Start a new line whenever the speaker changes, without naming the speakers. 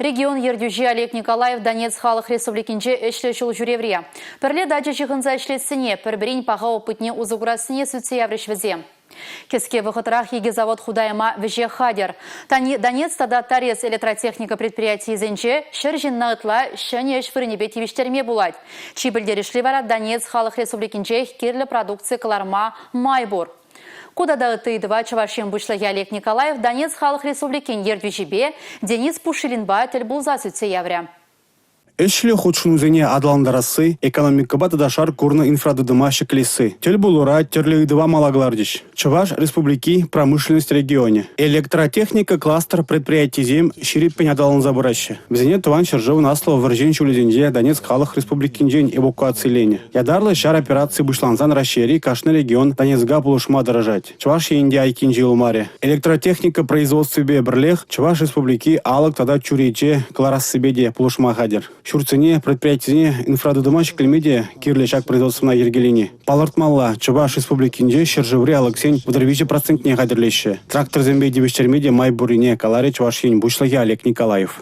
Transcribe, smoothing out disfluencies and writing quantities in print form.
Регион ердюжи Олег Николаев Донецк халық республикинже эшлешіл жүревре. Пірле дачы жығынза эшлетсіне, пірбірін паға опытне узуграсыне сүтсе яврешвізе. Кеске вахытрах еге завод худайма вже хадер. Донецк тада тарес электротехника предприятий зенче шыржин нағытла шыне эшфірінебе тивиштерме булать. Чибілдерешлі вара Донецк халық республикинже керлі продукция каларма майбур. Куда дағыты едіва чавашен бұшлығы Олег Николаев Донецк халық республикин ердвежебе Денис Пушилинба тіл бұлза сүтсе явря.
Эшле худшунузене адландарасы, экономика батадашар курна инфрадыдыма шеклесы. Тель булура терлеидыва малаглардиш. Чуваш республики промышленность регионе. Электротехника кластер предприятий зем шириппен адалан забыраще. Бізіне туан шыржыв наслова варжен чулезенде Донецк халық республикинжен эвакуации лене. Ядарлы шар операции бұшланзан расшери кашны регион Донецка булышма дорожать. Чуваш енде айкинжи улмаре. Электротехника производства бебрлех Чуваш республики алык тада чурече кларас себеде булышма хадер. Шурцене предприятие инфрадыдыма шеклемеде кирлешак производственна ергелине. Палартмалла Чуваш республикинже шыржывре алыксен вдырвиче процентне хадерлеше. Трактор зембе дебештермеде майбурине каларе Чуваш ень бушлаги Олег Николаев.